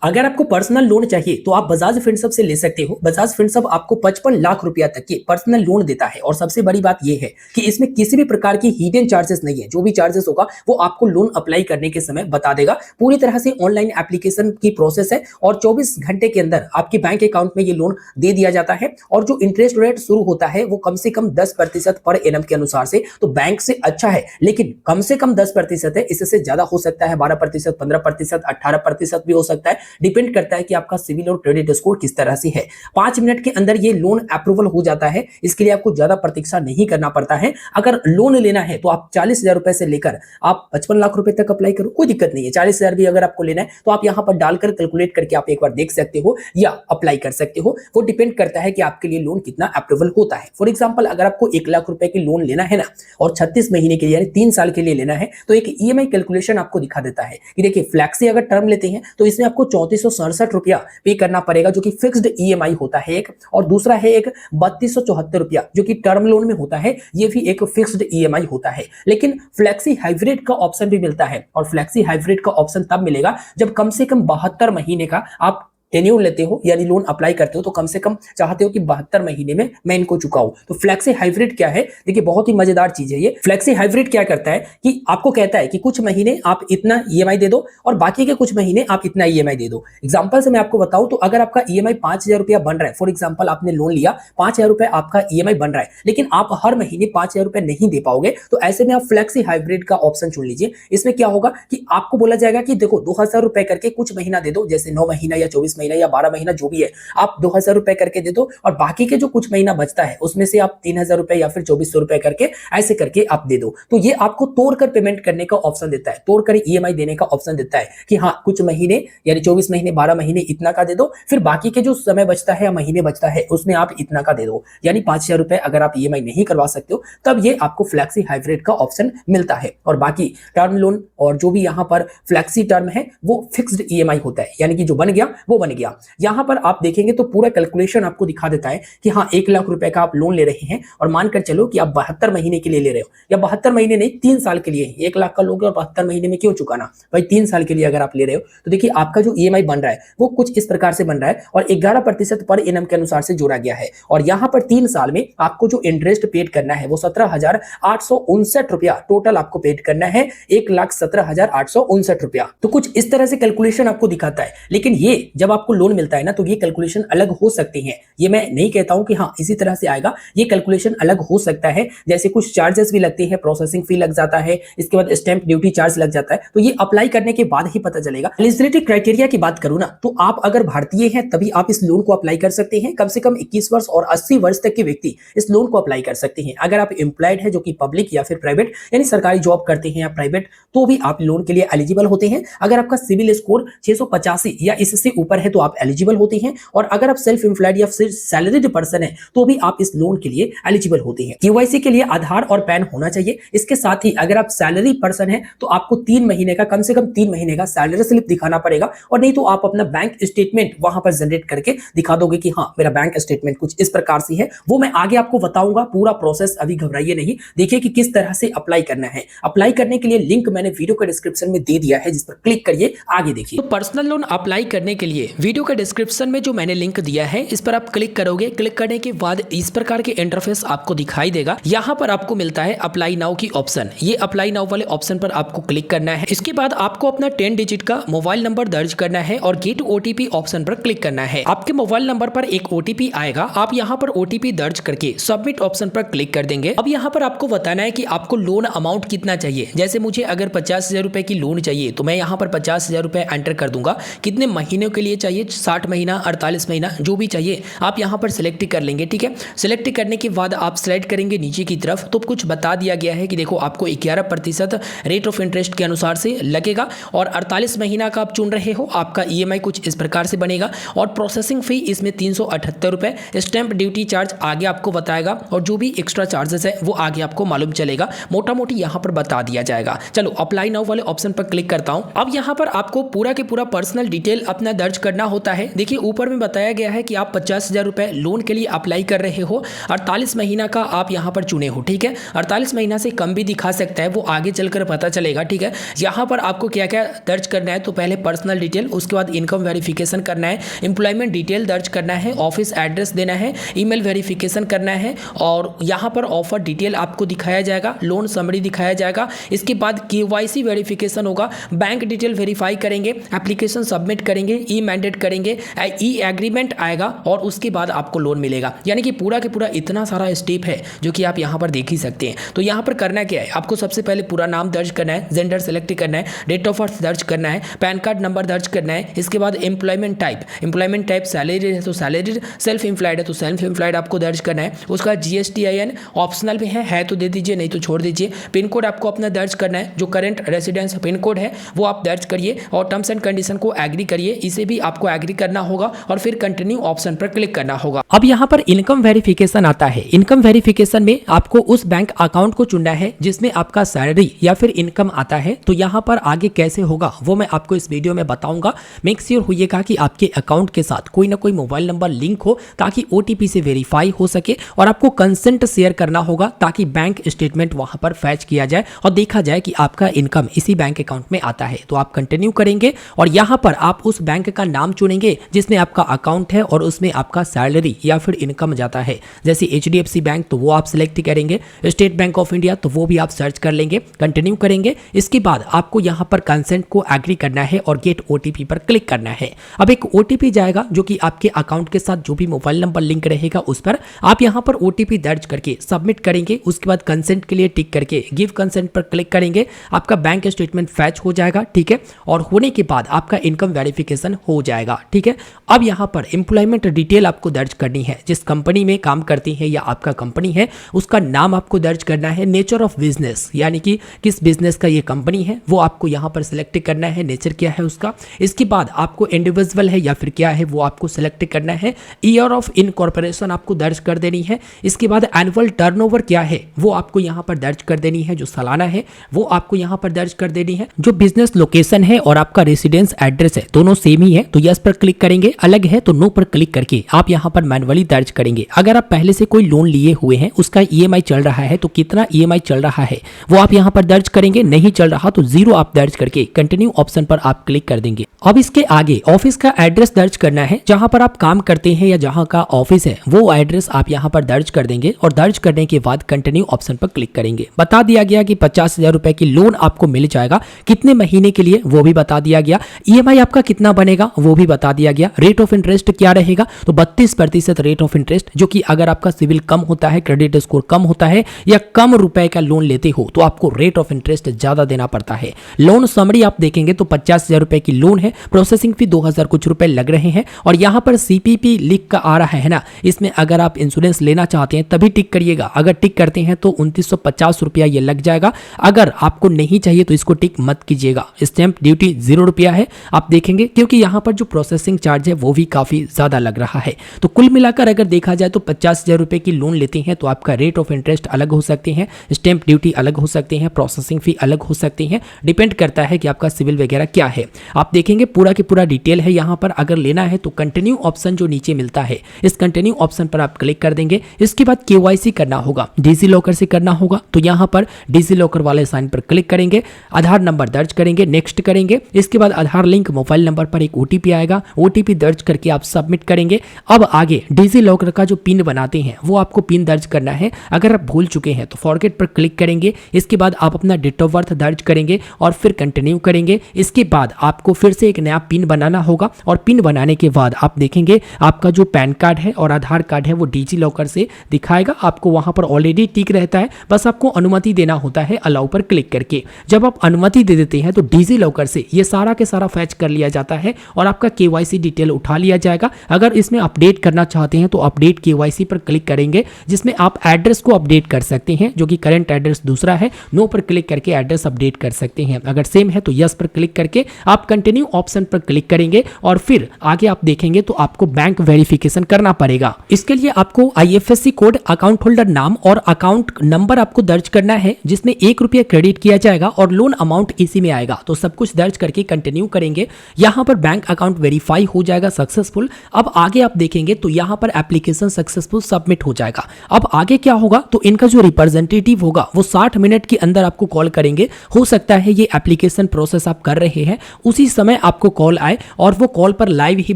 अगर आपको personal loan चाहिए तो आप बजाज फिनसर्व से ले सकते हो। बजाज फिनसर्व आपको 55 लाख रुपया तक के पर्सनल लोन देता है और सबसे बड़ी बात यह है कि इसमें किसी भी प्रकार की हिडन चार्जेस नहीं है। जो भी चार्जेस होगा वो आपको लोन अप्लाई करने के समय बता देगा। पूरी तरह से ऑनलाइन एप्लीकेशन की प्रोसेस है और 24 घंटे के अंदर आपके बैंक अकाउंट में ये लोन दे दिया जाता है। और जो इंटरेस्ट रेट शुरू होता है वो कम से कम 10% पर एनम के अनुसार से, तो बैंक से अच्छा है, लेकिन कम से कम 10% है। इससे ज्यादा हो सकता है, 12%, 15%, 18% भी हो सकता है। डिपेंड करता है कि आपका सिविल और क्रेडिट स्कोर किस तरह से है। 5 मिनट के अंदर ये लोन अप्रूवल हो जाता है। इसके लिए आपको ज्यादा प्रतीक्षा नहीं करना पड़ता है। अगर लोन लेना है तो आप 40,000 रुपए से लेकर आप 55 लाख रुपए तक अप्लाई करो, कोई दिक्कत नहीं है। 40,000 भी अगर आपको लेना है तो आप यहां पर डालकर कैलकुलेट करके आप एक बार देख सकते हो या अप्लाई कर सकते हो। वो डिपेंड करता है कि आपके लिए लोन कितना अप्रूवल होता है। फॉर एग्जाम्पल, अगर आपको 1 लाख रुपए की लोन लेना है ना और 36 महीने के लिए यानी 3 साल के लिए लेना है, तो एक ईएमआई कैलकुलेशन आपको दिखा देता है कि देखिए फ्लैक्सी अगर टर्म लेते हैं तो इसमें आपको 3467 रुपया पे करना पड़ेगा, जो कि फिक्स्ड ईएमआई होता है एक। और दूसरा है एक 3274 रुपया जो कि टर्म लोन में होता है, ये भी एक फिक्स्ड ईएमआई होता है। लेकिन फ्लेक्सी हाइब्रिड का ऑप्शन भी मिलता है और फ्लेक्सी हाइब्रिड का ऑप्शन तब मिलेगा जब कम से कम 72 महीने का आप टेन्योर लेते हो, यानी लोन अप्लाई करते हो तो कम से कम चाहते हो कि 72 महीने में मैं इनको चुकाऊं। तो फ्लेक्सी हाइब्रिड क्या है, देखिए बहुत ही मजेदार चीज है ये। फ्लेक्सी हाइब्रिड क्या करता है कि आपको कहता है कि कुछ महीने आप इतना ईएमआई दे दो और बाकी के कुछ महीने आप इतना ईएमआई दे दो। एग्जांपल से मैं आपको बताऊं तो अगर आपका ईएमआई 5,000 रुपया बन रहा है, फॉर एग्जाम्पल आपने लोन लिया 5,000 रुपए आपका ईएमआई बन रहा है, लेकिन आप हर महीने 5,000 रुपए नहीं दे पाओगे, तो ऐसे में आप फ्लेक्सी हाइब्रिड का ऑप्शन चुन लीजिए। इसमें क्या होगा कि आपको बोला जाएगा कि देखो 2,000 रुपए करके कुछ महीना दे दो, जैसे 9 महीना या 24 महीना या 12 महीना जो भी है, आप 2,000 रुपए करके दे दो और बाकी के जो कुछ महीना बचता है उसमें से आप 3,000 रुपए या फिर 2,400 रुपए करके ऐसे करके आप दे दो। तो ये आपको तोड़कर पेमेंट करने का ऑप्शन देता है, तोड़कर ईएमआई देने का ऑप्शन देता है कि हाँ कुछ महीने यानी 24 महीने 12 महीने इतना का दे दो, फिर बाकी के जो समय बचता है या महीने बचता है उसमें आप इतना का दे दो। यानी 5,000 रुपए अगर आप ईएमआई नहीं करवा सकते हो तब ये आपको फ्लेक्सी हाइब्रिड का ऑप्शन मिलता है। और बाकी टर्म लोन और जो भी यहाँ पर फ्लेक्सी टर्म है वो फिक्स्ड ईएमआई होता है, यानी कि जो बन गया वो बन गया। यहाँ पर आप देखेंगे तो पूरा कैलकुलेशन आपको दिखा देता है कि हाँ 1 लाख रुपए का आप लोन ले रहे हैं और मानकर चलो कि आप 72 महीने के लिए ले रहे हो, या 72 महीने नहीं 3 साल के लिए। 1 लाख का लोगे और 72 महीने में क्यों चुकाना भाई, 3 साल के लिए अगर आप ले रहे हो तो देखिए आपका जो ईएमआई बन रहा है वो कुछ इस प्रकार से बन रहा है और 11% पर एनम के अनुसार से जोड़ा गया है। और यहाँ पर 3 साल में आपको जो इंटरेस्ट पेड करना है वो 17,859 रुपया टोटल आपको पेड करना है, 1,17,859 रुपया। तो कुछ इस तरह से कैलकुलेशन आपको दिखाता है। लेकिन ये जब आपको लोन मिलता है ना तो ये कैलकुलेशन अलग हो सकती हैं। ये मैं नहीं कहता हूं कि हाँ इसी तरह से आएगा, ये कैलकुलेशन अलग हो सकता है। जैसे कुछ चार्जेस भी लगते हैं, प्रोसेसिंग फी लग जाता है, इसके बाद स्टैंप ड्यूटी चार्ज लग जाता है, तो ये अप्लाई करने के बाद ही पता चलेगा। एलिजिबिलिटी क्राइटेरिया की बात करूं ना तो आप अगर भारतीय हैं तभी आप इस लोन को अप्लाई कर सकते हैं। कम से कम 21 वर्ष और 80 वर्ष तक के व्यक्ति इस लोन को अप्लाई कर सकते हैं। अगर आप एम्प्लॉयड है जो कि पब्लिक या फिर प्राइवेट यानी सरकारी जॉब करते हैं या प्राइवेट, तो भी आप लोन के लिए एलिजिबल होते हैं। अगर आपका सिविल स्कोर 685 या इससे ऊपर है तो आप एलिजिबल होते हैं। और अगर आप सेल्फ एम्प्लॉयड या फिर सैलरीड पर्सन है तो भी आप इस लोन के लिए एलिजिबल होते हैं। केवाईसी के लिए आधार और पैन होना चाहिए। इसके साथ ही अगर आप सैलरी पर्सन है तो आपको 3 महीने का, कम से कम 3 महीने का सैलरी स्लिप दिखाना पड़ेगा, और नहीं तो आप अपना बैंक स्टेटमेंट वहां पर जनरेट करके दिखा दोगे कि हाँ मेरा बैंक स्टेटमेंट कुछ इस प्रकार से है। वो मैं आगे आपको बताऊंगा पूरा प्रोसेस, अभी घबराइए नहीं। देखिए कि किस तरह से अप्लाई करना है। अप्लाई करने के लिए लिंक मैंने वीडियो के डिस्क्रिप्शन में दे दिया है, जिस पर क्लिक करिए, आगे देखिए। तो पर्सनल लोन अप्लाई करने के लिए वीडियो के डिस्क्रिप्शन में जो मैंने लिंक दिया है इस पर आप क्लिक करोगे। क्लिक करने के बाद इस प्रकार के इंटरफेस आपको दिखाई देगा। यहाँ पर आपको मिलता है अप्लाई नाउ की ऑप्शन। ये अप्लाई नाउ वाले ऑप्शन पर आपको क्लिक करना है। इसके बाद आपको अपना 10 डिजिट का मोबाइल नंबर दर्ज करना है और गेट ओटीपी ऑप्शन पर क्लिक करना है। आपके मोबाइल नंबर पर एक ओटीपी आएगा। आप यहाँ पर ओटीपी दर्ज करके सबमिट ऑप्शन पर क्लिक कर देंगे। अब यहाँ पर आपको बताना है कि आपको लोन अमाउंट कितना चाहिए। जैसे मुझे अगर 50,000 रुपए की लोन चाहिए तो मैं यहाँ पर 50,000 रुपए एंटर कर दूंगा। कितने महीनों के लिए चाहिए, 60 महीना, 48 महीना, जो भी चाहिए आप यहाँ पर सिलेक्ट कर लेंगे। ठीक है, सिलेक्ट करने के बाद आप स्लाइड करेंगे नीचे की तरफ तो कुछ बता दिया गया है कि देखो आपको 11% रेट ऑफ इंटरेस्ट के अनुसार से लगेगा और 48 महीना का आप चुन रहे हो। आपका ईएमआई कुछ इस प्रकार से बनेगा और प्रोसेसिंग फी इसमें 378 रुपए, स्टैंप ड्यूटी चार्ज आगे आपको बताएगा और जो भी एक्स्ट्रा चार्जेस है वो आगे आपको मालूम चलेगा, मोटा मोटी यहाँ पर बता दिया जाएगा। चलो अप्लाई नाउ वाले ऑप्शन पर क्लिक करता हूँ। अब यहाँ पर आपको पूरा के पूरा पर्सनल डिटेल अपना दर्ज करना होता है। देखिए ऊपर में बताया गया है कि आप 50,000 रुपये लोन के लिए अप्लाई कर रहे हो, 48 महीना का आप यहाँ पर चुने हो, ठीक है। 48 महीना से कम भी दिखा सकता है, वो आगे चलकर पता चलेगा, ठीक है। यहाँ पर आपको क्या क्या दर्ज करना है, तो पहले पर्सनल डिटेल, उसके बाद इनकम वेरिफिकेशन करना है, एम्प्लॉयमेंट डिटेल दर्ज करना है, ऑफिस एड्रेस देना है, ईमेल वेरिफिकेशन करना है, और यहाँ पर ऑफर डिटेल आपको दिखाया जाएगा, लोन समरी दिखाया जाएगा। इसके बाद KYC वेरिफिकेशन होगा, बैंक डिटेल वेरीफाई करेंगे, एप्लीकेशन सबमिट करेंगे, ई मैंडेट करेंगे, ई एग्रीमेंट आएगा, और उसके बाद आपको लोन मिलेगा। यानी कि पूरा के पूरा इतना सारा स्टेप है जो कि आप यहाँ पर देख ही सकते हैं। तो यहाँ पर करना क्या है, आपको सबसे पहले पूरा नाम दर्ज करना है, जेंडर सेलेक्ट करना है, डेट ऑफ बर्थ दर्ज करना है, पैन कार्ड नंबर दर्ज करना है। इसके बाद एम्प्लॉयमेंट टाइप सैलरी है तो सैलरी, सेल्फ एम्प्लॉयड है तो सेल्फ एम्प्लॉयड आपको दर्ज करना है। उसका GSTIN ऑप्शनल भी है तो दे दीजिए, नहीं तो छोड़ दीजिए। पिन कोड आपको अपना दर्ज करना है, जो करंट रेसिडेंस पिन कोड है वो आप दर्ज करिए, और टर्म्स एंड कंडीशन को एग्री करिए, इसे भी आपको एग्री करना होगा, और फिर कंटिन्यू ऑप्शन पर क्लिक करना होगा। अब यहाँ पर इनकम वेरिफिकेशन आता है। इनकम वेरिफिकेशन में आपको उस बैंक अकाउंट को चुनना है जिसमें आपका सैलरी या फिर इनकम आता है। तो यहाँ पर आगे कैसे होगा वो मैं आपको इस वीडियो में बताऊंगा। मेक श्योर होइएगा कि आपके अकाउंट के साथ कोई ना कोई मोबाइल नंबर लिंक हो, ताकि OTP से वेरीफाई हो सके, और आपको कंसेंट शेयर करना होगा ताकि बैंक स्टेटमेंट वहां पर फैच किया जाए और देखा जाए कि आपका इनकम इसी बैंक अकाउंट में आता है। तो आप कंटिन्यू करेंगे, और यहां पर आप उस बैंक का नाम चुनेंगे जिसमें आपका अकाउंट है और उसमें आपका सैलरी या फिर इनकम जाता है। जैसे HDFC बैंक तो वो आप सिलेक्ट करेंगे, स्टेट बैंक ऑफ इंडिया तो वो भी आप सर्च कर लेंगे, कंटिन्यू करेंगे। इसके बाद आपको यहां पर कंसेंट को एग्री करना है और गेट OTP पर क्लिक करना है। अब एक OTP जाएगा जो कि आपके अकाउंट के साथ जो भी मोबाइल नंबर लिंक रहेगा उस पर आप यहां पर OTP दर्ज करके सबमिट करेंगे। उसके बाद कंसेंट के लिए टिक करके गिव कंसेंट पर क्लिक करेंगे, आपका बैंक स्टेटमेंट फैच हो जाएगा, ठीक है। और होने के बाद आपका इनकम वेरिफिकेशन हो जाएगा, ठीक है। अब यहां पर एम्प्लॉयमेंट डिटेल आपको दर्ज करनी है, जिस कंपनी में काम करती है या आपका कंपनी है उसका नाम आपको दर्ज करना है, नेचर ऑफ बिजनेस यानी कि किस बिजनेस का ये कंपनी है वो आपको यहां पर सिलेक्ट करना है, नेचर क्या है उसका। इसके बाद आपको इंडिविजुअल है या फिर क्या है वो आपको सिलेक्ट करना है, ईयर ऑफ इनकॉर्पोरेशन आपको दर्ज कर देनी है। इसके बाद एनुअल टर्नओवर क्या है वो आपको यहां पर दर्ज कर देनी है, जो सालाना है वो आपको यहां पर दर्ज कर देनी है। जो बिजनेस लोकेशन है और आपका रेसिडेंस एड्रेस है दोनों सेम ही है तो यस पर क्लिक करेंगे, अलग है तो नो पर क्लिक करके आप यहां पर मैनुअली दर्ज करेंगे। अगर आप पहले से कोई लोन लिए हुए हैं, उसका EMI चल रहा है तो कितना EMI चल रहा है वो आप यहां पर दर्ज करेंगे, नहीं चल रहा तो 0 आप दर्ज करके कंटिन्यू ऑप्शन पर आप क्लिक कर देंगे। अब इसके आगे ऑफिस का एड्रेस दर्ज करना है, जहां पर आप काम करते हैं या जहां का ऑफिस है वो एड्रेस आप यहां पर दर्ज कर देंगे, और दर्ज करने के बाद कंटिन्यू ऑप्शन पर क्लिक करेंगे। बता दिया गया कि 50,000 रुपए की लोन आपको मिल जाएगा, कितने महीने के लिए वो भी बता दिया गया, EMI आपका कितना बनेगा वो भी बता दिया गया, रेट ऑफ इंटरेस्ट क्या रहेगा तो 32% रेट ऑफ इंटरेस्ट, जो कि अगर आपका सिविल कम होता है, क्रेडिट स्कोर कम होता है या कम रुपए का लोन लेते हो तो आपको रेट ऑफ इंटरेस्ट ज्यादा देना पड़ता है। लोन समरी आप देखेंगे तो 50,000 रुपए की लोन है, प्रोसेसिंग फी 2,000 कुछ रुपए लग रहे हैं, और यहाँ पर CPP लिख का आ रहा है ना, इसमें अगर आप इंश्योरेंस लेना चाहते हैं तभी टिक करिएगा, अगर टिक करते हैं तो 2950 रुपया ये लग जाएगा, अगर आपको नहीं चाहिए तो इसको टिक मत कीजिएगा। स्टैंप ड्यूटी 0 रुपया है आप देखेंगे, क्योंकि यहाँ पर जो प्रोसेसिंग चार्ज है वो भी काफी ज्यादा लग रहा है। तो कुल मिलाकर अगर देखा जाए तो 50,000 रुपए की लोन लेते हैं तो आपका रेट ऑफ इंटरेस्ट अलग हो सकते हैं, स्टैंप ड्यूटी अलग हो सकते हैं, प्रोसेसिंग फी अलग हो सकती है, डिपेंड करता है कि आपका सिविल वगैरह क्या है। आप देखेंगे पूरा की पूरा डिटेल है यहाँ पर। अगर लेना है तो कंटिन्यू ऑप्शन जो नीचे मिलता है इस कंटिन्यू ऑप्शन पर आप क्लिक कर देंगे। इसके बाद KYC करना होगा, डिजी लॉकर से करना होगा, तो यहाँ पर डिजी लॉकर वाले साइन पर क्लिक करेंगे, आधार नंबर दर्ज करेंगे, नेक्स्ट करेंगे। इसके बाद आधार लिंक मोबाइल नंबर पर एक OTP आएगा, OTP दर्ज करके आप सबमिट करेंगे। अब आगे डिजी लॉकर का जो पिन बनाते हैं वो आपको पिन दर्ज करना है, अगर आप भूल चुके हैं तो फॉरगेट पर क्लिक करेंगे। इसके बाद आप अपना डेट ऑफ बर्थ दर्ज करेंगे और फिर कंटिन्यू करेंगे। इसके बाद आपको फिर से एक नया पिन बनाना होगा, और पिन बनाने के बाद आप देखेंगे आपका जो पैन कार्ड है और आधार कार्ड है वो डिजी लॉकर से दिखाएगा, आपको वहां पर ऑलरेडी टिक रहता है, बस आपको अनुमति देना होता है अलाउ पर क्लिक करके। जब आप अनुमति दे देते हैं तो डिजी लॉकर से ये सारा के सारा फैच कर लिया जाता है और आपका KYC डिटेल उठा लिया जाएगा। अगर इसमें अपडेट करना चाहते हैं तो अपडेट KYC पर क्लिक करेंगे, जिसमें आप एड्रेस को अपडेट कर सकते हैं, जो कि करंट एड्रेस दूसरा है, नो पर क्लिक करके एड्रेस अपडेट कर सकते हैं। अगर सेम है तो यस पर क्लिक करके आप कंटिन्यू ऑप्शन पर क्लिक करेंगे, और फिर आगे आप देखेंगे तो आपको बैंक वेरिफिकेशन करना पड़ेगा। इसके लिए आपको IFSC कोड, अकाउंट होल्डर नाम और अकाउंट नंबर आपको दर्ज करना है, जिसमें 1 रुपया क्रेडिट किया जाएगा और लोन अमाउंट इसी में आएगा। तो सब कुछ दर्ज करके कंटिन्यू करेंगे। यहाँ पर बैंक अकाउंट वेरीफाई हो जाएगा सक्सेसफुल। अब आगे आप देखेंगे तो यहाँ पर एप्लीकेशन सक्सेसफुल सबमिट हो जाएगा। अब आगे क्या होगा, तो इनका जो रिप्रेजेंटेटिव होगा वो 60 मिनट के अंदर आपको कॉल करेंगे। हो सकता है ये एप्लीकेशन प्रोसेस आप कर रहे हैं उसी समय आपको कॉल आए और वो कॉल पर लाइव ही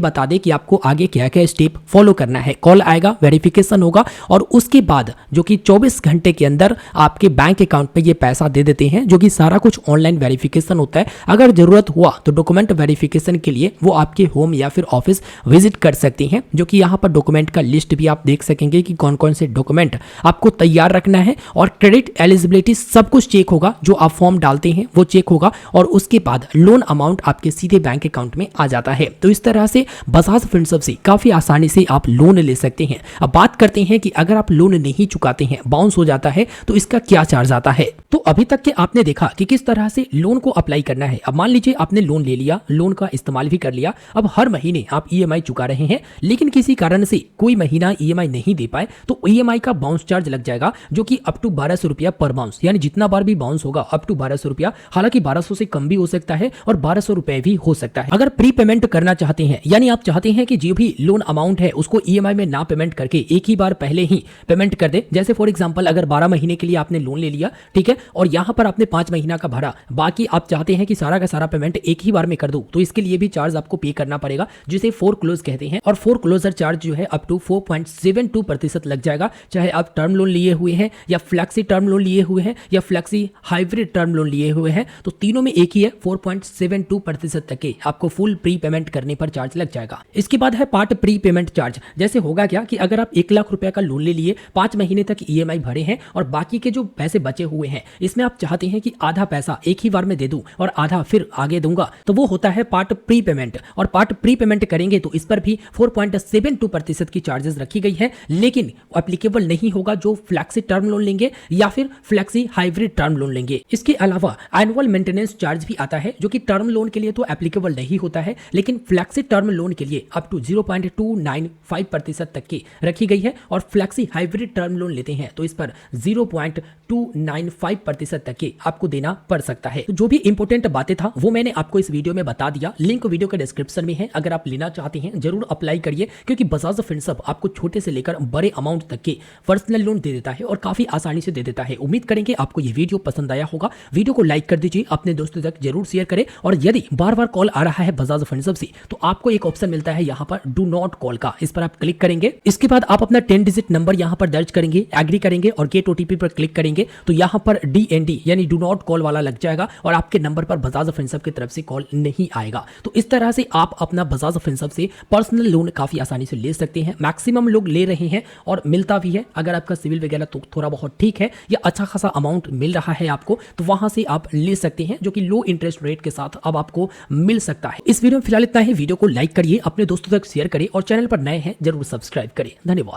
बता दे कि आपको आगे क्या क्या स्टेप फॉलो करना है। कॉल आएगा, वेरिफिकेशन होगा और उसके बाद जो कि 24 घंटे के अंदर आपके बैंक अकाउंट पे ये पैसा दे देते हैं, जो कि सारा कुछ ऑनलाइन वेरिफिकेशन होता है। अगर जरूरत हुआ तो डॉक्यूमेंट वेरिफिकेशन के लिए वो आपके होम या फिर ऑफिस विजिट कर सकते हैं, जो कि यहाँ पर डॉक्यूमेंट का लिस्ट भी आप देख सकेंगे कि कौन कौन से डॉक्यूमेंट आपको तैयार रखना है। और क्रेडिट एलिजिबिलिटी सब कुछ चेक होगा, जो आप फॉर्म डालते हैं वो चेक होगा और उसके बाद लोन अमाउंट आपके सीधे बैंक अकाउंट में आ जाता है। तो इस तरह से बजाज फिनसर्व से काफी आसानी से आप लोन ले सकते हैं। अब बात करते हैं कि अगर आप लोन नहीं चुकाते हैं, बाउंस हो जाता है, तो इसका क्या चार्ज आता है। तो अभी तक के आपने देखा कि किस तरह से लोन को अप्लाई करना है। अब मान लीजिए आपने लोन ले लिया, लोन का इस्तेमाल भी कर लिया, अब हर महीने आप ईएमआई चुका रहे हैं, लेकिन किसी कारण से कोई महीना ईएमआई नहीं दे पाए, तो ईएमआई का बाउंस चार्ज लग जाएगा, जो कि अप टू 1200 रुपया पर बाउंस, यानी जितना बार भी बाउंस होगा अप टू 1200 रुपया। हालांकि 1200 से कम भी हो सकता है और 1200 रुपए भी हो सकता है। अगर प्री पेमेंट करना चाहते हैं, यानी आप चाहते हैं कि जो भी लोन अमाउंट है उसको ईएमआई में ना पेमेंट करके एक ही बार पहले ही पेमेंट कर दे। जैसे फॉर एग्जांपल अगर 12 महीने के लिए आपने लोन ले लिया, ठीक है, और यहां पर आपने 5 महीना का भरा, बाकी आप चाहते हैं कि सारा का सारा पेमेंट एक ही बार में कर दूं, तो इसके लिए भी चार्ज आपको पे करना पड़ेगा, जिसे फोर क्लोज कहते हैं। और फोर क्लोजर चार्ज जो है अप टू 4.72% लग जाएगा, चाहे आप टर्म लोन लिए हुए हैं या फ्लेक्सी टर्म लोन लिए हुए हैं या फ्लेक्सी हाइब्रिड टर्म लोन लिए हुए हैं, तो तीनों में एक ही है। 4.72% तक के आपको फुल प्री पेमेंट करने पर चार्ज लग जाएगा। इसके बाद है पार्ट प्री पेमेंट चार्ज। जैसे होगा क्या कि अगर आप 1 लाख रुपए का लोन ले लिए, 5 महीने तक ईएमआई भरे हैं और बाकी के जो पैसे बचे हुए हैं इसमें आप चाहते हैं कि आधा पैसा एक ही बार में दे दूं और आधा फिर आगे दूंगा, तो वो होता है पार्ट प्री पेमेंट। और पार्ट प्री पेमेंट करेंगे तो इस पर भी 4.72% की चार्जेस रखी गई है, लेकिन एप्लीकेबल नहीं होगा जो फ्लेक्सी टर्म लोन लेंगे या फिर फ्लेक्सी हाइब्रिड टर्म लोन लेंगे। इसके अलावा एनुअल मेंटेनेंस चार्ज भी आता है, जो कि टर्म लोन के लिए तो एप्लीकेबल नहीं होता है, लेकिन फ्लेक्सी टर्म लोन के लिए अप टू 0.295% तक की रखी गई है। और फ्लेक्सी हाइब्रिड टर्म लोन लेते हैं तो इस पर 0.295% तक की आपको देना पड़ सकता है। तो जो भी इंपॉर्टेंट बातें था वो मैंने आपको इस वीडियो में बता दिया। लिंक वीडियो के डिस्क्रिप्शन में है, अगर आप लेना चाहते हैं जरूर अप्लाई करिए, क्योंकि बजाज फिनसर्व आपको छोटे से लेकर बड़े अमाउंट तक के पर्सनल लोन दे देता है और काफी आसानी से दे देता है। उम्मीद करेंगे आपको ये वीडियो पसंद आया होगा। वीडियो को लाइक कर दीजिए, अपने दोस्तों तक जरूर शेयर करें, और यदि बार बार कॉल आ रहा है बजाज फिनसर्व से तो आपको एक ऑप्शन मिलता है यहाँ पर डू नॉट कॉल का, इस पर आप क्लिक करेंगे। इसके बाद आप अपना 10 डिजिट नंबर यहाँ पर दर्ज करेंगे, एग्री करेंगे और गेट ओटीपी पर क्लिक करेंगे, तो यहाँ पर डीएनडी यानी डू नॉट कॉल वाला लग जाएगा और आपके नंबर पर बजाज फिनसर्व की तरफ से कॉल नहीं आएगा। तो इस तरह से आप अपना बजाज फिनसर्व से पर्सनल लोन काफी आसानी से ले सकते हैं। मैक्सिमम लोग ले रहे हैं और मिलता भी है। अगर आपका सिविल वगैरह तो थोड़ा बहुत ठीक है या अच्छा खासा अमाउंट मिल रहा है आपको, तो वहां से आप ले सकते हैं, जो कि लो इंटरेस्ट रेट के साथ अब आपको मिल सकता है। इस वीडियो में फिलहाल इतना ही। वीडियो को लाइक करिए, अपने दोस्तों तक शेयर करें और चैनल पर नए हैं जरूर सब्सक्राइब करें। धन्यवाद।